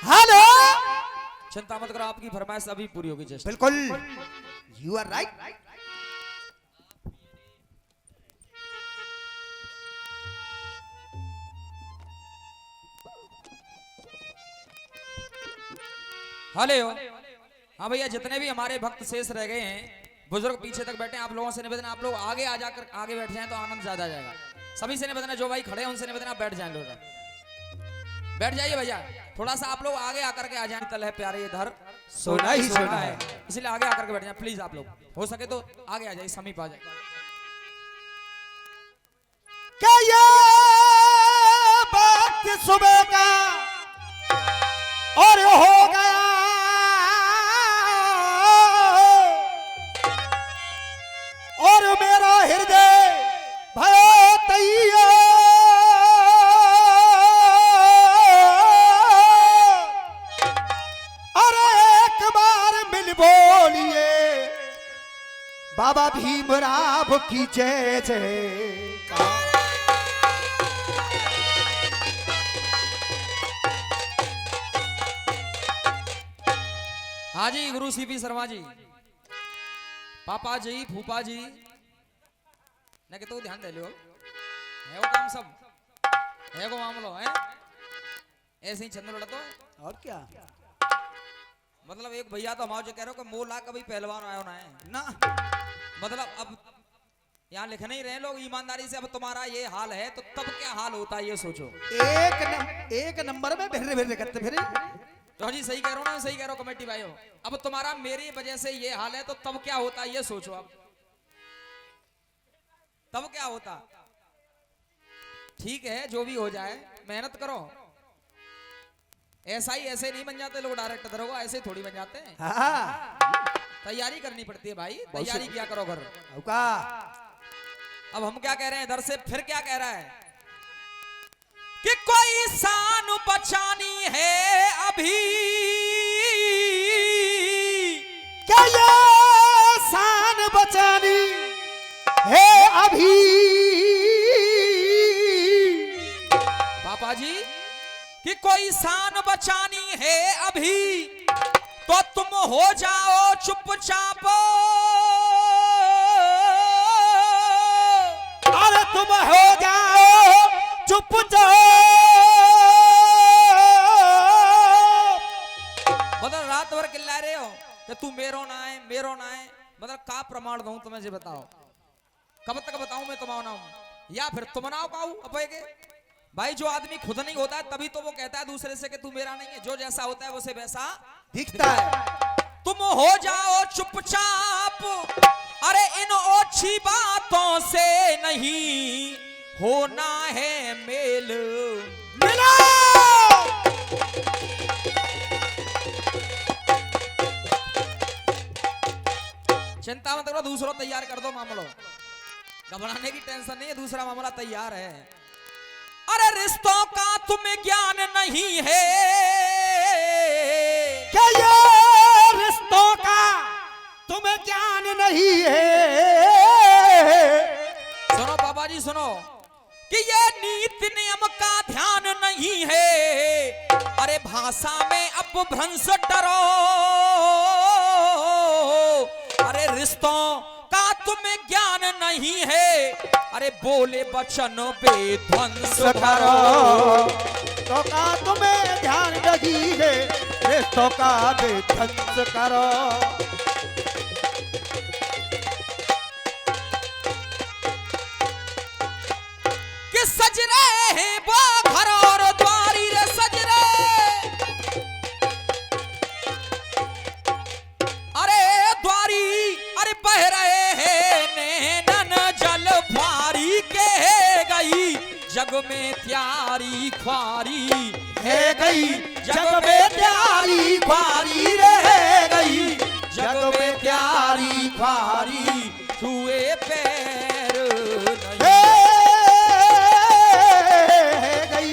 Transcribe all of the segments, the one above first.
Hello. चिंता मत करो, आपकी फरमाइश अभी पूरी होगी। जस्ट बिल्कुल, यू आर राइट। हेलो। हाँ भैया, जितने भी हमारे भक्त शेष रह गए हैं, बुजुर्ग पीछे तक बैठे हैं, आप लोगों से निवेदन, आप लोग आगे आ जाकर आगे बैठ जाएं तो आनंद ज्यादा आ जाएगा। सभी से निवेदन है, जो भाई खड़े हैं उनसे निवेदन, आप बैठ जाएं। लोग बैठ जाइए भैया, थोड़ा सा आप लोग आगे आकर के आ जाएं। तल है प्यारे इधर सोना ही सोना है, इसलिए आगे आकर के बैठ जाएं प्लीज। आप लोग हो सके तो आगे आ जाइए, समीप आ जाए। क्या ये वक्त सुबह का और हो गया और मेरा हृदय भयो तैयार। अरे एक बार मिल बोलिए बाबा भीमराव की जय जय। हाँ जी, गुरु सीपी शर्मा जी, पापा जी, फूफा जी ने के तो ध्यान दे लो, है वो काम सब है वो मामलो है ऐसे ही चंद्र लड़ा तो। और क्या मतलब एक भैया तो हमारे जो कह रहे हो कि मोला कभी पहलवान आयो ना है ना, मतलब अब यहाँ लिख नहीं रहे लोग ईमानदारी से। अब तुम्हारा ये हाल है तो तब क्या हाल होता है ये सोचो। एक नंबर में भिर भिर करते फिर। तो जी सही कह रहा हूँ ना, सही कह रहा हूँ कमेटी भाइयों। अब तुम्हारा मेरी वजह से ये हाल है तो तब क्या होता है ये सोचो। अब तब क्या होता। ठीक है, जो भी हो जाए, मेहनत करो। ऐसा ही ऐसे नहीं बन जाते लोग डायरेक्ट दरोगा, ऐसे थोड़ी बन जाते हैं। हाँ। तैयारी करनी पड़ती है भाई, तैयारी क्या करो घर। अब हम क्या कह रहे हैं इधर से, फिर क्या कह रहा है कि कोई शान बचानी है अभी। क्या ये शान बचानी है अभी। पापा जी कि कोई शान बचानी है अभी तो तुम हो जाओ चुपचाप। अरे तुम हो जाओ चुपचाप। मतलब रात भर चिल्ला रहे हो कि तू मेरो ना है, मेरो ना है। मतलब का प्रमाण दूं तुम्हें, जी बताओ। कब तक बताऊं मैं तुम्हारा नाम, या फिर तुम नाव पाऊं अपे के। भाई जो आदमी खुद नहीं होता है तभी तो वो कहता है दूसरे से कि तू मेरा नहीं है। जो जैसा होता है उसे वैसा दिखता है। तुम हो जाओ चुपचाप। अरे इन ओछी बातों से नहीं होना है मेल। मिलो चिंता मत करो, दूसरा तैयार कर दो मामलो। घबराने की टेंशन नहीं है, दूसरा मामला तैयार है। अरे रिश्तों का तुम्हें ज्ञान नहीं है। क्या ये रिश्तों का तुम्हें ज्ञान नहीं है। सुनो पापा जी सुनो कि ये नीति नियम का ध्यान नहीं है। अरे भाषा में अपभ्रंश डरो। अरे रिश्तों का तुम्हें ज्ञान नहीं है। अरे बोले वचन बेध्वंस करो। तो का तुम्हें ध्यान लगी है रिश्तों का बेध्वंस करो। कि सज रहे हैं वो घर और द्वारी रे सज रहे। अरे द्वारी अरे बह रहे हैं नैनन जल भारी के गई जग में त्यारी ख्वारी है गई जग में प्यारी ख्वारी रह गई जग में प्यारी ख्वारी छुए पैर नहीं। है गई।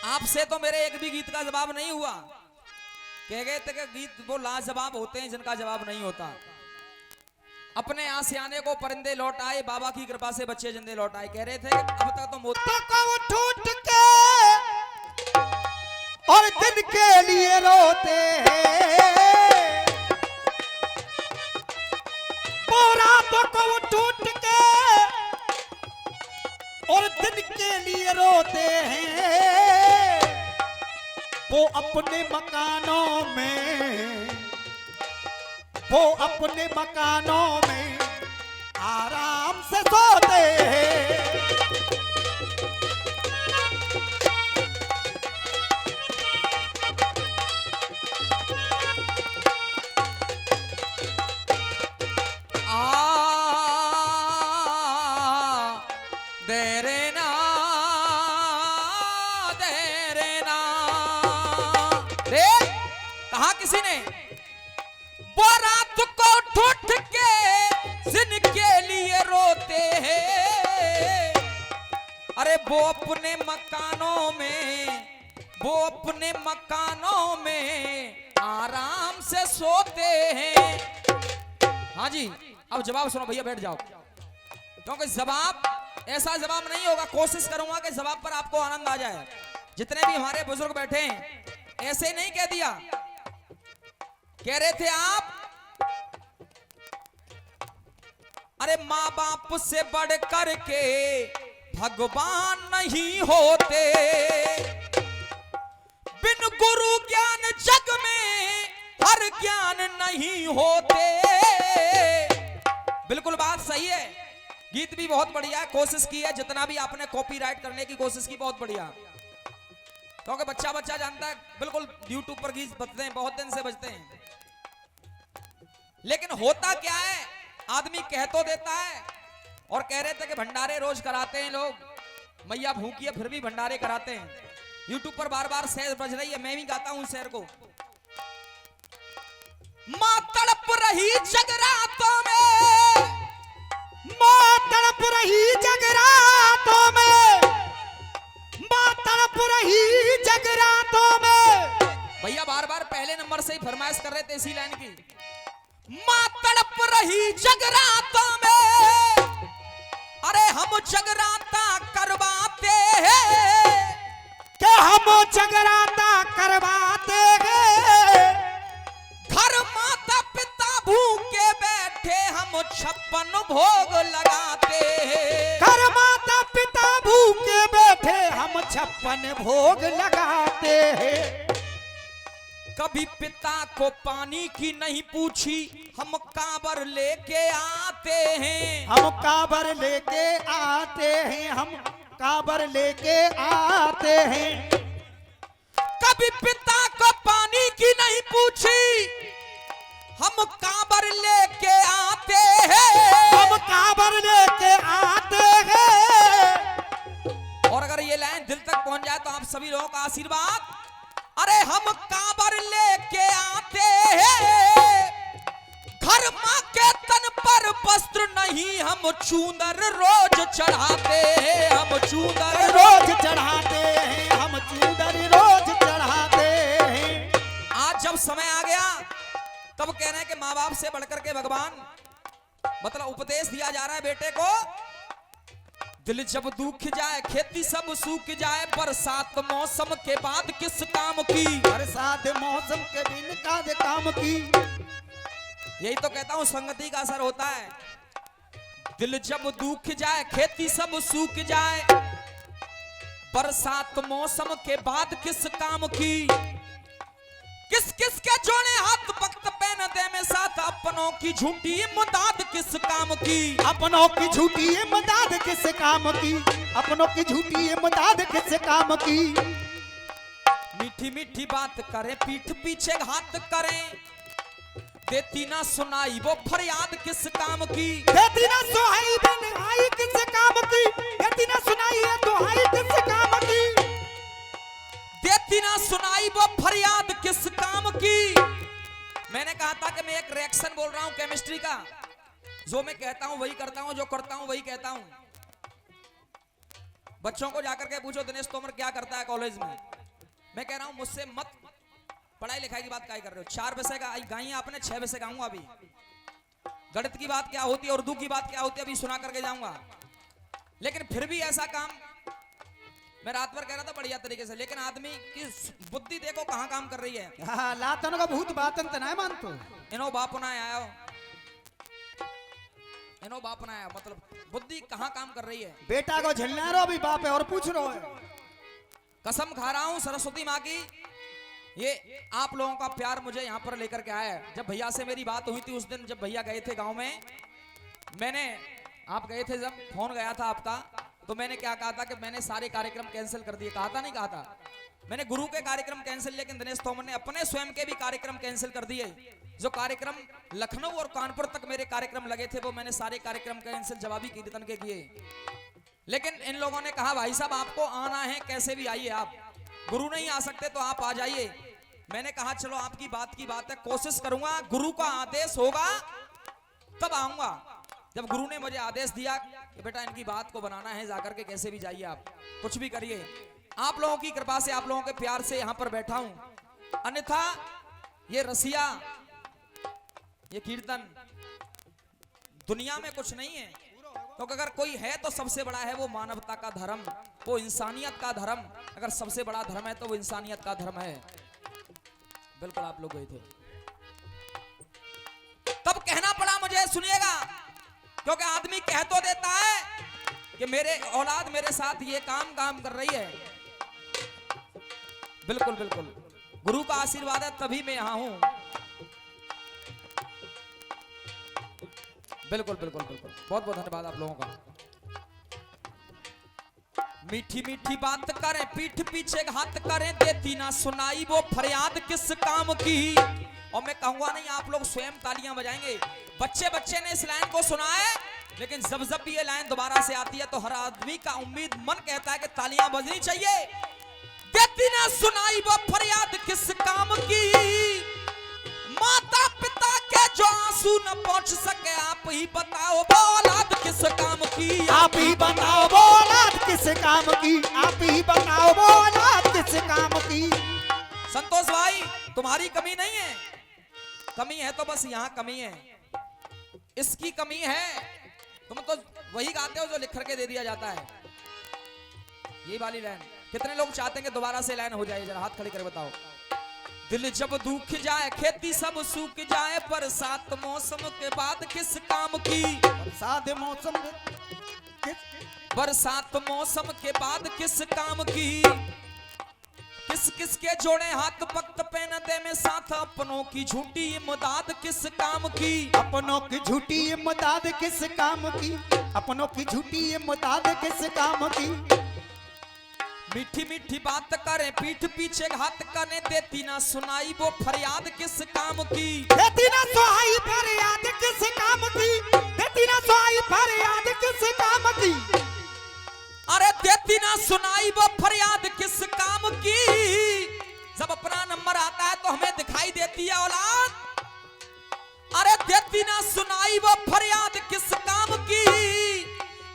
आपसे तो मेरे एक भी गीत का जवाब नहीं हुआ। कह गए थे कि गीत वो लाजवाब होते हैं जिनका जवाब नहीं होता। अपने आसियाने को परिंदे लौट आए, बाबा की कृपा से बच्चे जिंदे लौट आए। कह रहे थे अब तक तो मोती को टूट के और दिन के लिए रोते हैं, वो रातों को टूट के और दिन के लिए रोते हैं, वो अपने मकानों में, वो अपने मकानों में आराम से सोते हैं। कहा किसी ने वो रात को ठुठ के जिनके लिए रोते हैं, अरे वो अपने मकानों में, वो अपने मकानों में आराम से सोते हैं। हाँ जी, अब जवाब सुनो भैया, बैठ जाओ, क्योंकि जवाब ऐसा जवाब नहीं होगा। कोशिश करूंगा कि जवाब पर आपको आनंद आ जाए। जितने भी हमारे बुजुर्ग बैठे हैं, ऐसे नहीं कह दिया, कह रहे थे आप अरे माँ बाप से बढ़ कर के भगवान नहीं होते, बिन गुरु ज्ञान जग में हर ज्ञान नहीं होते। बिल्कुल बात सही है, गीत भी बहुत बढ़िया है, कोशिश की है, जितना भी आपने कॉपीराइट करने की कोशिश की बहुत बढ़िया, क्योंकि बच्चा बच्चा जानता है बिल्कुल यूट्यूब पर गीत बजते हैं, बहुत दिन से बजते हैं। लेकिन होता क्या है, आदमी कह तो देता है, और कह रहे थे कि भंडारे रोज कराते हैं लोग, मैया भूखी है फिर भी भंडारे कराते हैं। यूट्यूब पर बार बार शेर बज रही है, मैं भी गाता हूं शेर को। मां तड़प रही जगरातों में, मां तड़प रही जगरातों में, मां तड़प रही जगरातों में। भैया बार बार पहले नंबर से ही फरमाइश कर रहे थे इसी लाइन की। मां तड़प रही जगरातों में, अरे हम जगराता करवाते हैं, क्या हम जगराता करवाते हैं। घर माता पिता भूखे बैठे हम 56 भोग लगाते हैं, घर माता पिता भूखे बैठे हम 56 भोग लगाते हैं। कभी पिता को पानी की नहीं पूछी, हम कांवर लेके आते हैं, हम कांवर लेके आते हैं, हम कांवर लेके आते हैं। कभी पिता को पानी की नहीं पूछी, हम कांवर लेके आते हैं, हम कांवर लेके आते हैं। और अगर ये लाइन दिल तक पहुंच जाए तो आप सभी लोगों का आशीर्वाद। अरे हम कांवर लेके आते हैं, घर मां के तन पर वस्त्र नहीं, हम चूंदर रोज चढ़ाते हैं, हम चूंदर रोज चढ़ाते हैं, हम चूंदर रोज चढ़ाते हैं। आज जब समय आ गया तब कह रहे हैं कि माँ बाप से बढ़कर के भगवान, मतलब उपदेश दिया जा रहा है बेटे को। दिल जब दुख जाए खेती सब सूख जाए, बरसात मौसम के बाद किस काम की, बरसात मौसम के बिन काज काम की। यही तो कहता हूं संगति का असर होता है। दिल जब दुख जाए खेती सब सूख जाए, बरसात मौसम के बाद किस काम की, किस किस के जोड़े हाथ वक्त पहन दे में साथ, अपनों की झूठी इमदाद किस काम की, अपनों की झूठी इमदाद किस काम की, अपनों की झूठी इमदाद किस काम की। मीठी मीठी बात करें पीठ पीछे घात करें, देती ना सुनाई वो फरियाद किस काम की, देती ना सुनाई दुहाई किस काम की, देती ना सुनाई दुहाई किस काम की, देती ना सुनाई वो फरियाद किस काम की। मैंने कहा था कि मैं एक रिएक्शन बोल रहा हूं केमिस्ट्री का, जो मैं कहता हूं वही करता हूं, जो करता हूं वही कहता हूं। बच्चों को जाकर के पूछो दिनेश तोमर क्या करता है कॉलेज में, मैं कह रहा हूं मुझसे मत पढ़ाई लिखाई की बात क्या कर रहे हो। 4 विषय का गाई आपने, 6 विषय गाऊंगा अभी। गणित की बात क्या होती है, उर्दू की बात क्या होती है, अभी सुना करके जाऊंगा। लेकिन फिर भी ऐसा काम मैं रात भर कह रहा था बढ़िया तरीके से, लेकिन आदमी की बुद्धि देखो कहाँ काम कर रही है। हाँ, लातन का भूत बातन तो नहीं मानतो। इनो बाप ना आया हो, इनो बाप ना आया, मतलब बुद्धि कहाँ काम कर रही है। बेटा को झेलना रो भी बाप है और पूछ रो है। कसम खा रहा हूं सरस्वती माँ की, ये आप लोगों का प्यार मुझे यहाँ पर लेकर के आया है। जब भैया से मेरी बात हुई थी उस दिन, जब भैया गए थे गांव में, मैंने, आप गए थे जब, फोन गया था आपका, तो मैंने क्या कहा था कि मैंने सारे कार्यक्रम कैंसिल कर दिए। कहा था नहीं कहा था? मैंने गुरु के कार्यक्रम कैंसिल, लेकिन दिनेश तोमर ने अपने स्वयं के भी कार्यक्रम कैंसिल कर दिए। जो कार्यक्रम लखनऊ और कानपुर तक मेरे कार्यक्रम लगे थे वो मैंने सारे कार्यक्रम कैंसिल जवाबी कीर्तन के किए। लेकिन इन लोगों ने कहा भाई साहब आपको आना है, कैसे भी आइए, आप गुरु नहीं आ सकते तो आप आ जाइए। मैंने कहा चलो आपकी बात है, कोशिश करूंगा, गुरु का आदेश होगा तब आऊंगा। जब गुरु ने मुझे आदेश दिया कि बेटा इनकी बात को बनाना है, जाकर के कैसे भी जाइए, आप कुछ भी करिए, आप लोगों की कृपा से, आप लोगों के प्यार से यहां पर बैठा हूं। अन्यथा ये रसिया, ये कीर्तन दुनिया में कुछ नहीं है। क्योंकि अगर कोई है तो सबसे बड़ा है वो मानवता का धर्म, वो इंसानियत का धर्म। अगर सबसे बड़ा धर्म है तो वो इंसानियत का धर्म है। बिल्कुल आप लोग गए थे तब कहना पड़ा मुझे, सुनिएगा, क्योंकि आदमी कह तो देता है कि मेरे औलाद मेरे साथ ये काम कर रही है। बिल्कुल बिल्कुल गुरु का आशीर्वाद है तभी मैं यहां हूं। बिल्कुल बिल्कुल बिल्कुल, बहुत बहुत धन्यवाद आप लोगों का। मीठी मीठी बात करें, पीठ पीछे घात करें, देती ना सुनाई वो फरियाद किस काम की। और मैं कहूंगा नहीं, आप लोग स्वयं तालियां बजाएंगे। बच्चे ने इस लाइन को सुना है, लेकिन जब भी ये लाइन दोबारा से आती है तो हर आदमी का उम्मीद, मन कहता है कि तालियां बजनी चाहिए। देती ना सुनाई वो फरियाद किस काम की, माता पिता के जो आंसू न पहुंच सके, आप ही बताओ वो औलाद किस काम की। आप ही बताओ वो औलाद किस काम की, आप ही बताओ वो औलाद किस काम की। संतोष भाई तुम्हारी कमी नहीं है, कमी है तो बस यहाँ कमी है, इसकी कमी है। तुम तो वही गाते हो जो लिख करके दे दिया जाता है। ये वाली लाइन कितने लोग चाहते हैं कि दोबारा से लाइन हो जाए? जरा हाथ खड़े कर बताओ। दिल जब दुख जाए, खेती सब सूख जाए, बरसात मौसम के बाद किस काम की। बरसात मौसम के बाद किस काम की। किस किस के जोड़े हाथ वक्त पे न दे में साथ, अपनों की झूठी इमदाद किस काम की। अपनों की झूठी इमदाद किस काम की, अपनों की झूठी इमदाद किस काम की। मीठी मीठी बात करें, पीठ पीछे घात करें, देती ना सुनाई वो फरियाद किस काम की। देती ना सुनाई फरियाद किस काम की, देती ना सुनाई फरियाद किस काम की। अरे देती ना सुनाई वो फरियाद किस काम की। जब अपना नंबर आता है तो हमें दिखाई देती है औलाद। अरे देती ना सुनाई वो फरियाद किस काम की।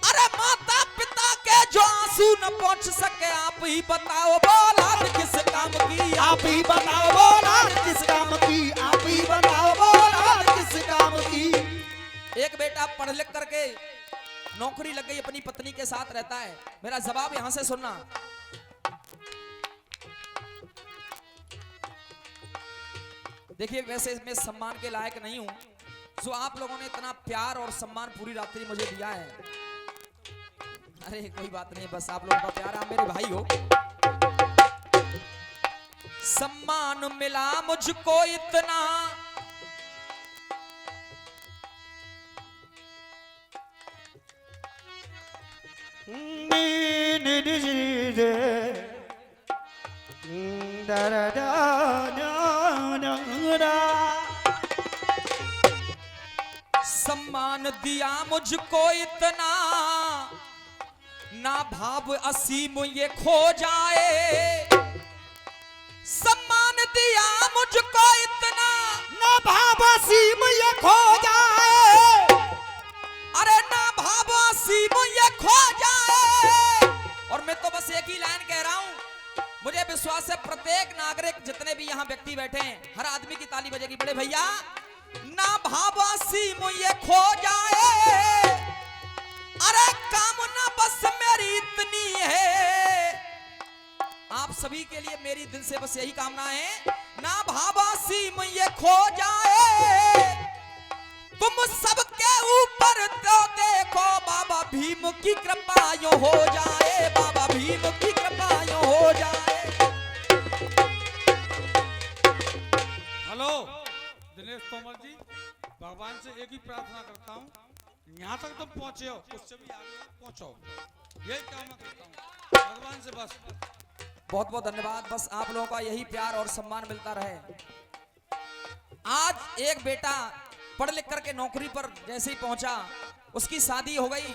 अरे माता पिता के जो आंसू न पहुंच सके, आप ही बताओ वो औलाद किस काम की। आप ही बताओ वो औलाद किस काम की, आप ही बताओ वो औलाद किस काम की। एक बेटा पढ़ लिख करके नौकरी लग गई, अपनी पत्नी के साथ रहता है। मेरा जवाब यहां से सुनना। देखिए वैसे मैं सम्मान के लायक नहीं हूं, जो आप लोगों ने इतना प्यार और सम्मान पूरी रात्रि मुझे दिया है। अरे कोई बात नहीं, बस आप लोगों का प्यार, आप मेरे भाई हो। सम्मान मिला मुझको इतना, सम्मान दिया मुझको इतना, ना भाव असीम ये खो जाए। सम्मान दिया मुझको इतना, ना भाव असीम ये खो जाए। अरे ना भाव असीम ये खो जाए। और मैं तो बस एक ही लाइन कह रहा हूं, मुझे विश्वास है प्रत्येक नागरिक, जितने भी यहाँ व्यक्ति बैठे हैं, हर आदमी की ताली बजेगी। बड़े भैया, ना भाव असीम ये खो जाए, अरे कामना बस मेरी इतनी है। आप सभी के लिए मेरी दिल से बस यही कामना है, ना भावासी में ये खो जाए, तुम सबके ऊपर तो देखो बाबा भीम की कृपा यो हो जाए, बाबा भीम की कृपा यो हो जाए। हेलो दिनेश तोमर जी, भगवान से एक ही प्रार्थना करता हूँ, यहाँ तक तुम पहुँचे हो उससे भी आगे पहुँचो, यही कामना करता हूँ भगवान से बस। बहुत बहुत धन्यवाद। बस आप लोगों का यही प्यार और सम्मान मिलता रहे। आज एक बेटा पढ़ लिख करके नौकरी पर जैसे ही पहुंचा, उसकी शादी हो गई,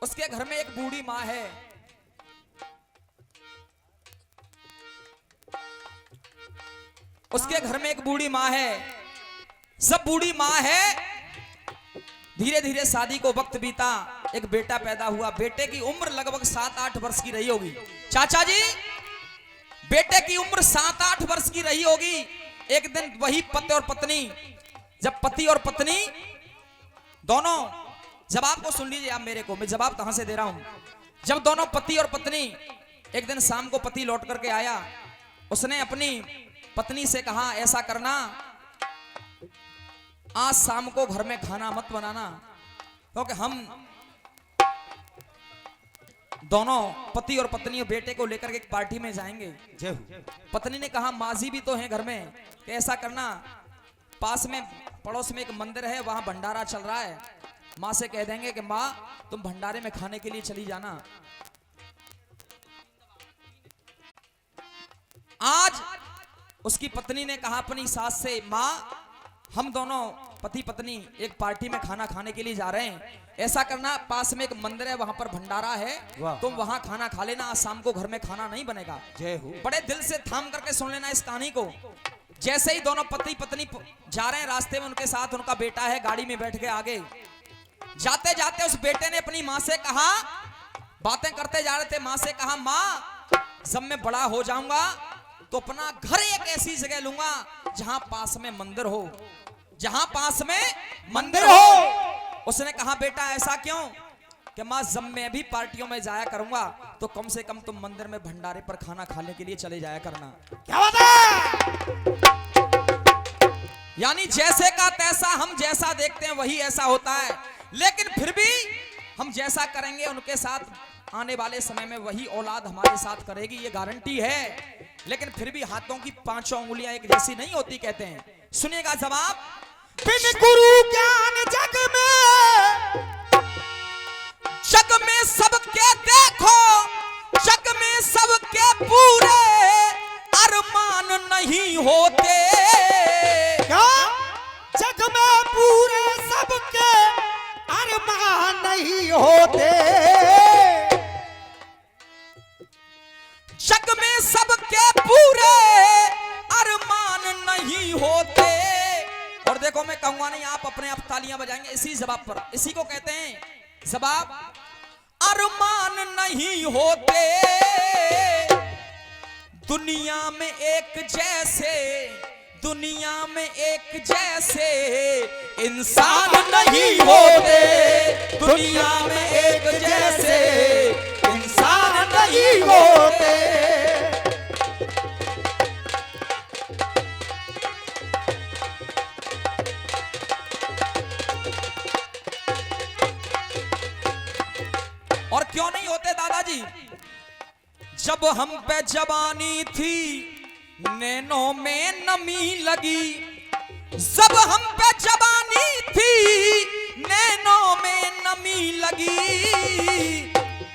उसके घर में एक बूढ़ी माँ है। उसके घर में एक बूढ़ी माँ है, सब बूढ़ी माँ है। धीरे धीरे शादी को वक्त बीता, एक बेटा पैदा हुआ। बेटे की उम्र लगभग 7-8 वर्ष की रही होगी। चाचा जी, बेटे की उम्र 7-8 वर्ष की रही होगी। एक दिन वही पति और पत्नी, जब पति और पत्नी दोनों, जवाब को सुन लीजिए आप मेरे को, मैं जवाब कहां से दे रहा हूं। जब दोनों पति और पत्नी, एक दिन शाम को पति लौट करके आया, उसने अपनी पत्नी से कहा ऐसा करना, आज शाम को घर में खाना मत बनाना, क्योंकि हम दोनों पति और पत्नी और बेटे को लेकर के एक पार्टी में जाएंगे। पत्नी ने कहा माजी भी तो हैं घर में, कि ऐसा करना, पास में पड़ोस में एक मंदिर है, वहां भंडारा चल रहा है, माँ से कह देंगे कि माँ तुम भंडारे में खाने के लिए चली जाना। आज उसकी पत्नी ने कहा अपनी सास से, माँ हम दोनों पति पत्नी एक पार्टी में खाना खाने के लिए जा रहे हैं, ऐसा करना पास में एक मंदिर है, वहां पर भंडारा है, तुम वहां खाना खा लेना, आज शाम को घर में खाना नहीं बनेगा। जय हो। बड़े दिल से थाम करके सुन लेना इस कहानी को। जैसे ही दोनों पति पत्नी जा रहे हैं, रास्ते में उनके साथ उनका बेटा है, गाड़ी में बैठ के आगे जाते जाते उस बेटे ने अपनी माँ से कहा, बातें करते जा रहे थे, माँ से कहा माँ जब मैं बड़ा हो जाऊंगा तो अपना घर एक ऐसी जगह लूंगा जहां पास में मंदिर हो, जहां पास में मंदिर हो। उसने कहा बेटा ऐसा क्यों? कि माँ जब मैं भी पार्टियों में जाया करूंगा तो कम से कम तुम मंदिर में भंडारे पर खाना खाने के लिए चले जाया करना। क्या बात है? यानी जैसे का तैसा, हम जैसा देखते हैं वही ऐसा होता है, लेकिन फिर भी हम जैसा करेंगे उनके साथ आने वाले समय में वही औलाद हमारे साथ करेगी, ये गारंटी है। लेकिन फिर भी हाथों की पांचों उंगलियां एक जैसी नहीं होती कहते हैं। सुनिएगा जवाब। बिन गुरु ज्ञान जग में सबके देखो, जग में सबके पूरे अरमान नहीं होते। क्या? जग में पूरे सबके अरमान नहीं होते। जग में सबके पूरे अरमान नहीं होते। और देखो मैं कहूंगा नहीं, आप अपने आप तालियां बजाएंगे इसी जवाब पर। इसी को कहते हैं जवाब, अरमान नहीं होते। दुनिया में एक जैसे, दुनिया में एक जैसे इंसान नहीं होते। दुनिया में एक जैसे इंसान नहीं होते। और क्यों नहीं होते दादाजी? जब हम पे जवानी थी नैनों में नमी लगी, जब हम पे जवानी थी नैनों में नमी लगी।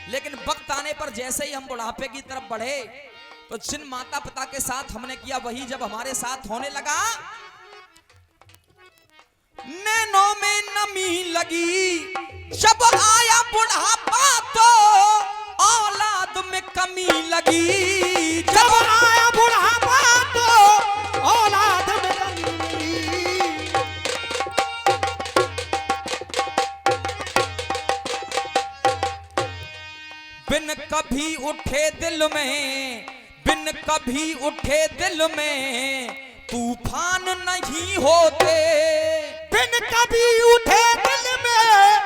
लेकिन वक्त आने पर जैसे ही हम बुढ़ापे की तरफ बढ़े तो जिन माता पिता के साथ हमने किया वही जब हमारे साथ होने लगा, नैनों में नमी लगी। जब आया बुढ़ापा तो औलाद में कमी लगी। जब आया बुढ़ापा तो औलाद में कमी लगी। बिन कभी उठे दिल में, बिन कभी उठे दिल में तूफान नहीं होते। बिन कभी उठे दिल में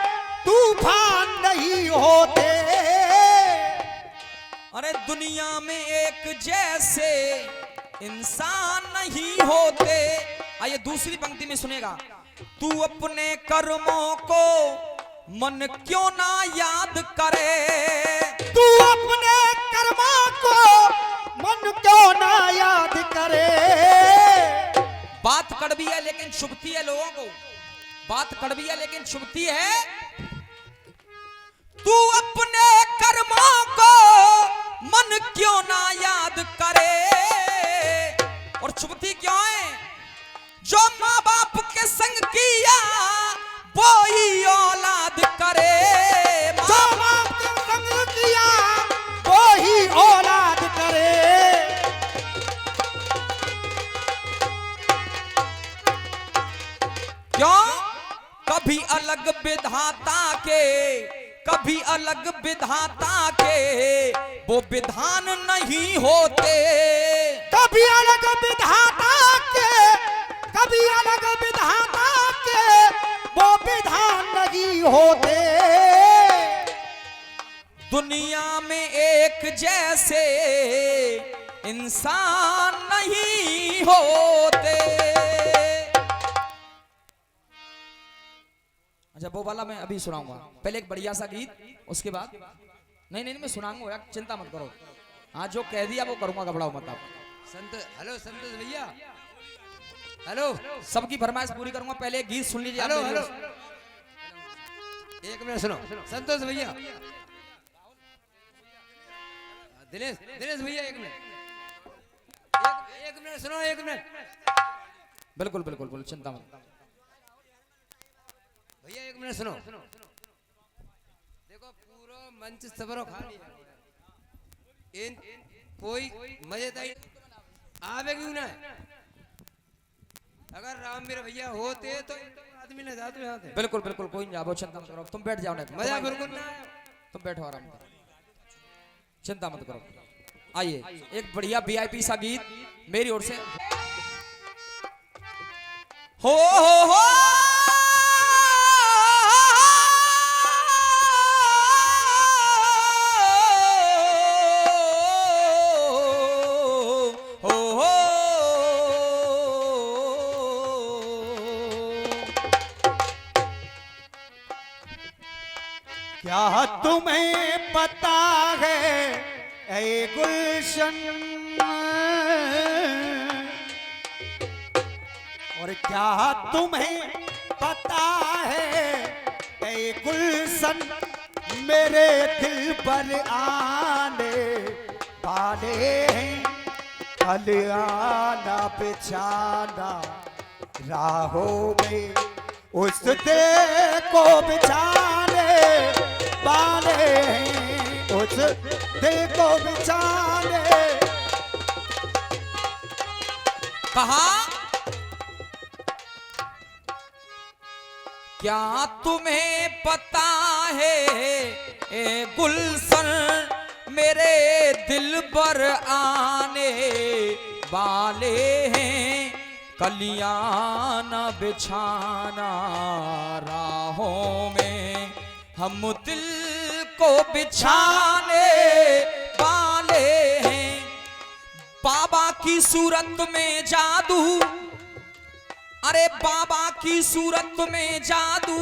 तूफान नहीं होते। अरे दुनिया में एक जैसे इंसान नहीं होते। आइए दूसरी पंक्ति में सुनेगा। तू अपने कर्मों को मन क्यों ना याद करे, तू अपने कर्मों को मन क्यों ना याद करे। बात कड़वी है लेकिन चुभती है लोगों को, बात कड़वी है लेकिन चुभती है। तू अपने कर्मों को मन क्यों ना याद करे, और चुभती क्यों है? जो माँ बाप के संग किया वो ही औलाद करे, जो बाप के संग किया वो ही औलाद करे। क्यों? कभी अलग विधाता के, कभी अलग विधाता के वो विधान नहीं होते। कभी अलग विधाता के, कभी अलग विधाता के वो विधान नहीं होते। दुनिया में एक जैसे इंसान नहीं होते। अच्छा वो वाला मैं अभी सुनाऊंगा, पहले एक बढ़िया सा गीत, उसके बाद नहीं नहीं मैं सुनाऊंगा यार, चिंता मत करो। हाँ जो कह दिया वो करूंगा, घबराओ मत आप। हेलो संतोष भैया, हेलो सबकी फरमाइश पूरी करूंगा, पहले एक गीत सुन लीजिए। हेलो हेलो, एक मिनट सुनो संतोष भैया, दिनेश दिनेश भैया एक मिनट, एक मिनट सुनो, एक मिनट। बिल्कुल बिल्कुल बिल्कुल चिंता मत। भैया एक मिनट सुनो, देखो पूरा मंच सबरो खाली है, इन कोई मजेदार आवे क्यों ना। अगर रामवीर भैया होते तो आदमी न जाते यहाँ थे। बिल्कुल बिल्कुल कोई नहीं, चिंता मत करो, तुम बैठ जाओ ना, मजा बिल्कुल ना, तुम बैठो आराम करो, चिंता मत करो। आइए एक बढ़िया वीआईपी सा गीत मेरी ओर से। हो क्या तुम्हें पता है ऐ गुलशन, और क्या तुम्हें पता है ऐ गुलशन, मेरे दिल पर आने वाले हैं कल आना बिछाना राहों में, उस दे को बिछाने वाले हैं, उस दे को बिछाने। कहा क्या तुम्हें पता है ए गुलशन, मेरे दिल पर आने वाले हैं कलियां न बिछाना राहों में, हम दिल को बिछाने वाले हैं। बाबा की सूरत में जादू, अरे बाबा की सूरत में जादू,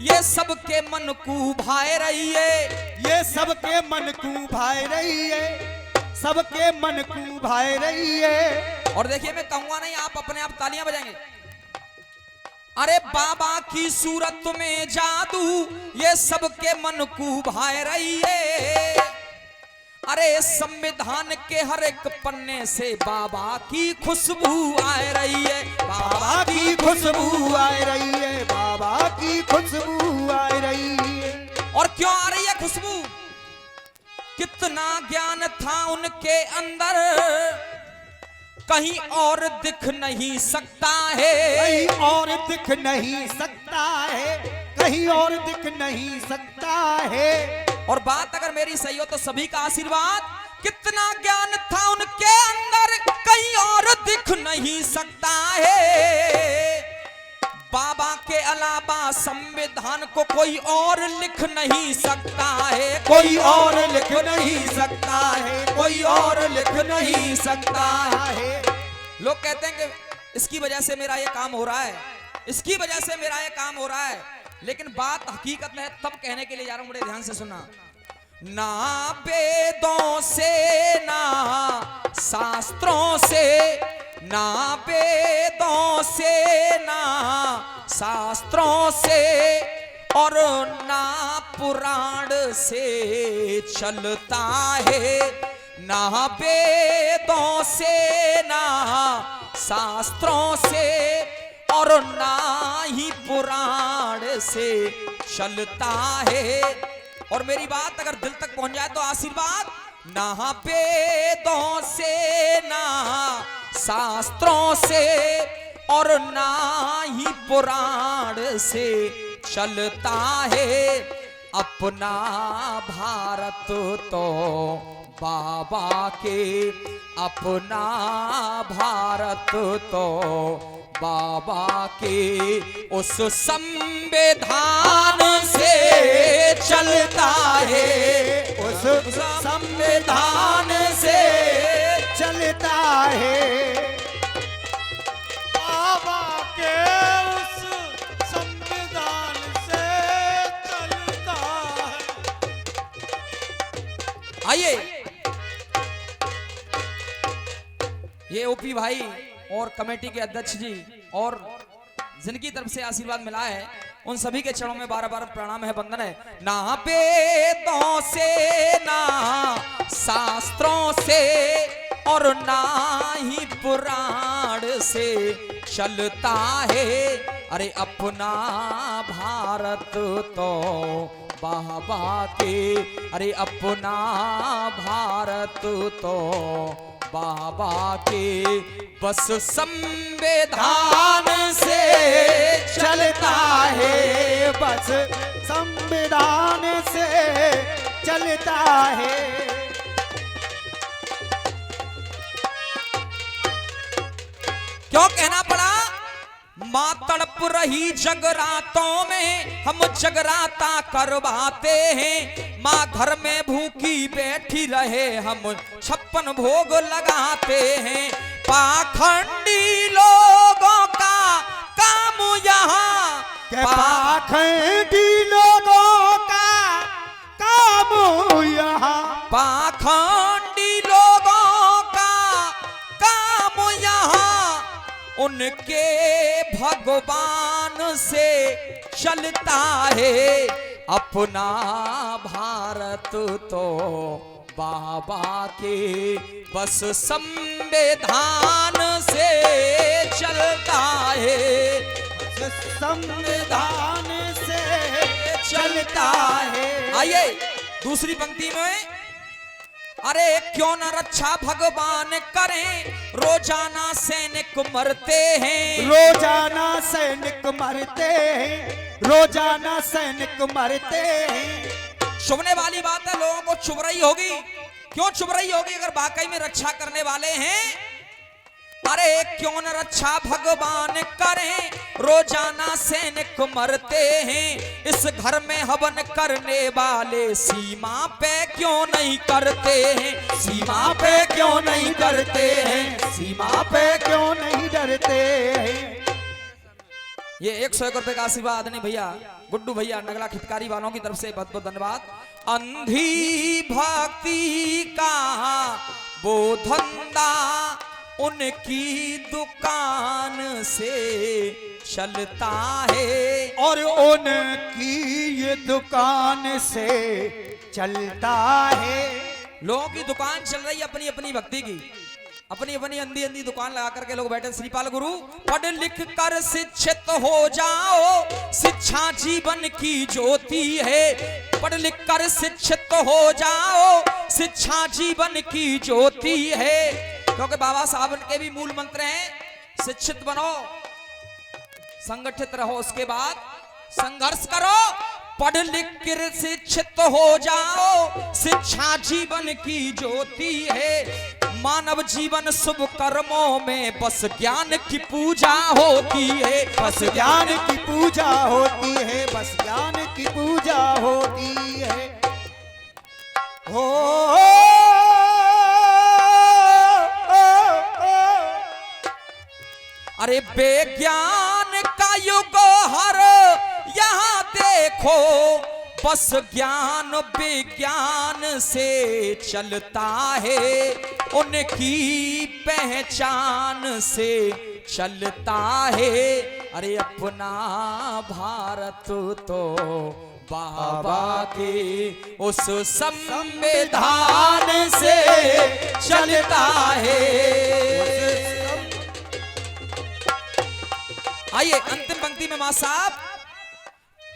ये सबके मन को भाए रही है, ये सबके मन को भाए रही है, सबके मन को भाए रही है। और देखिए मैं कहूंगा नहीं, आप अपने आप तालियां बजाएंगे। अरे बाबा की सूरत में जादू, ये सबके मन को भाए रही है। अरे संविधान के हर एक पन्ने से बाबा की खुशबू आ रही है, बाबा की खुशबू आ रही है, बाबा की खुशबू आ रही है। और क्यों आ रही है खुशबू? कितना ज्ञान था उनके अंदर, कहीं और दिख नहीं सकता है, कहीं और दिख नहीं सकता है, कहीं और दिख नहीं सकता है। और बात अगर मेरी सही हो तो सभी का आशीर्वाद। कितना ज्ञान था उनके अंदर, कहीं और दिख नहीं सकता है। बाबा के अलावा संविधान को कोई और लिख नहीं सकता है, कोई और लिख नहीं सकता है, कोई और लिख नहीं सकता है। लोग कहते हैं कि इसकी वजह से मेरा ये काम हो रहा है, इसकी वजह से मेरा ये काम हो रहा है, लेकिन बात हकीकत में है तब कहने के लिए जा रहा हूं, बड़े ध्यान से सुनना। ना वेदों से ना शास्त्रों से, ना वेदों से ना शास्त्रों से और ना पुराण से चलता है, ना वेदों से ना शास्त्रों से और ना ही पुराण से चलता है। और मेरी बात अगर दिल तक पहुंच जाए तो आशीर्वाद। ना वेदों से ना शास्त्रों से और ना ही पुराण से चलता है, अपना भारत तो बाबा के, अपना भारत तो बाबा के उस संविधान से चलता है, उस संविधान से चलता है। बाबा के उस संविधान से चलता है। आइए ये ओपी भाई और कमेटी के अध्यक्ष जी और जिनकी तरफ से आशीर्वाद मिला है उन सभी के चरणों में बार बार प्रणाम है, वंदन है। ना वेदों से ना शास्त्रों से और ना ही पुराण से चलता है, अरे अपना भारत तो बाबा के, अरे अपना भारत तो बाबा के बस संविधान से चलता है, बस संविधान से चलता है। क्यों कहना पड़ा? माँ तड़प रही जगरातों में हम जगराता करवाते हैं, माँ घर में भूखी बैठी रहे हम 56 भोग लगाते हैं। पाखंडी लोगों का काम यहाँ, पाखंडी लोगों का काम यहाँ, पाखंडी लोगों का काम यहाँ उनके भगवान से चलता है, अपना भारत तो बाबा के बस संविधान से चलता है, संविधान से चलता है। आइए दूसरी पंक्ति में, अरे क्यों न रक्षा भगवान करें, रोजाना सैनिक मरते हैं, रोजाना सैनिक मरते हैं, रोजाना सैनिक मरते हैं। चुभने वाली बात है, लोगों को चुभ रही होगी। क्यों चुभ रही होगी? अगर वाकई में रक्षा करने वाले हैं। अरे क्यों न रक्षा भगवान करें, रोजाना सैनिक मरते हैं, इस घर में हवन करने वाले सीमा पे क्यों नहीं करते हैं, सीमा पे क्यों नहीं करते हैं, सीमा पे क्यों नहीं डरते हैं। ये 101 रुपए का आशीर्वाद आदरणीय भैया गुड्डू भैया नगला खिटकारी वालों की तरफ से बहुत बहुत धन्यवाद। अंधी भक्ति का वो धंधा उनकी दुकान से चलता है, और उनकी ये दुकान से चलता है। लोगों की दुकान चल रही है अपनी अपनी भक्ति की, अपनी अपनी अंधी अंधी दुकान लगा करके लोग बैठे। श्रीपाल गुरु, पढ़ लिख कर शिक्षित हो जाओ, शिक्षा जीवन की ज्योति है, पढ़ लिख कर शिक्षित हो जाओ, शिक्षा जीवन की ज्योति है। क्योंकि बाबा साहब के भी मूल मंत्र हैं, शिक्षित बनो, संगठित रहो, उसके बाद संघर्ष करो, पढ़ लिख कर शिक्षित हो जाओ, शिक्षा जीवन की ज्योति है। मानव जीवन शुभ कर्मों में बस ज्ञान की पूजा होती है। बस ज्ञान की पूजा होती है, बस ज्ञान की पूजा होती है। हो अरे विज्ञान का युग हर यहाँ देखो, बस ज्ञान विज्ञान से चलता है, उनकी पहचान से चलता है। अरे अपना भारत तो बाबा के उस संविधान से चलता है। आइए अंतिम पंक्ति में मां साहब,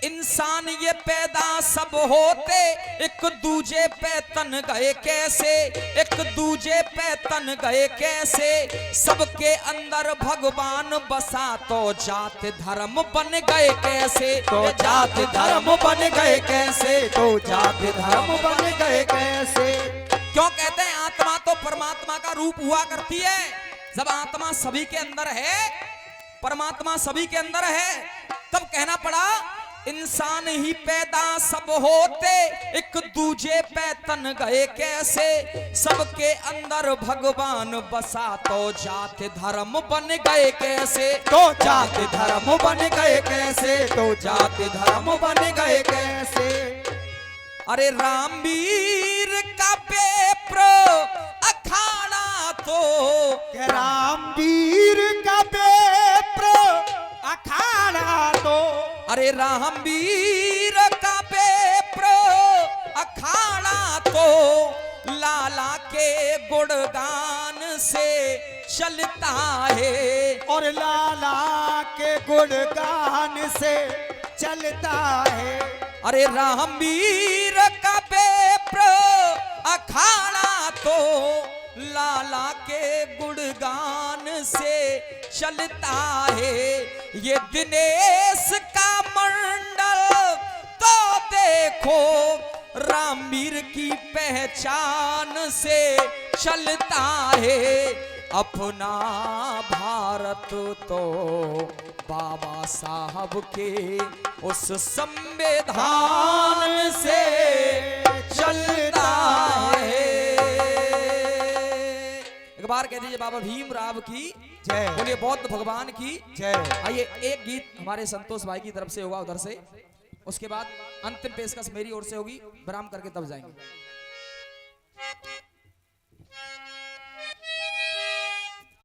इंसान ये पैदा सब होते, एक दूजे पे तन गए कैसे, एक दूजे पे तन गए कैसे। सबके अंदर भगवान बसा तो जात धर्म बन गए कैसे, तो जात धर्म बन गए कैसे, तो जात धर्म बन गए कैसे। क्यों कहते हैं आत्मा तो परमात्मा का रूप हुआ करती है। जब आत्मा सभी के अंदर है, परमात्मा सभी के अंदर है, तब कहना पड़ा इंसान ही पैदा सब होते, एक दूजे पे तन गए कैसे। सबके अंदर भगवान बसा तो जात धर्म बन गए कैसे, तो जात धर्म बन गए कैसे, तो जात धर्म बन गए कैसे। अरे रामवीर का पेपर अखाड़ा तो, रामवीर का पेपर अखाड़ा तो, अरे रामवीर का पेपर अखाड़ा तो, लाला के गुणगान से चलता है। और लाला के गुणगान से चलता है। अरे रामवीर का पेपर अखाड़ा तो, लाला के गुणगान से चलता है। ये दिनेश का मंडल तो देखो, रामवीर की पहचान से चलता है। अपना भारत तो बाबा साहब के उस संविधान से चलता है। एक बार कह दीजिए बाबा भीमराव की जय। बोलिए बौद्ध भगवान की जय। आइए एक गीत हमारे संतोष भाई की तरफ से होगा उधर से, उसके बाद अंतिम पेशकश मेरी ओर से होगी, विराम करके तब जाएंगे।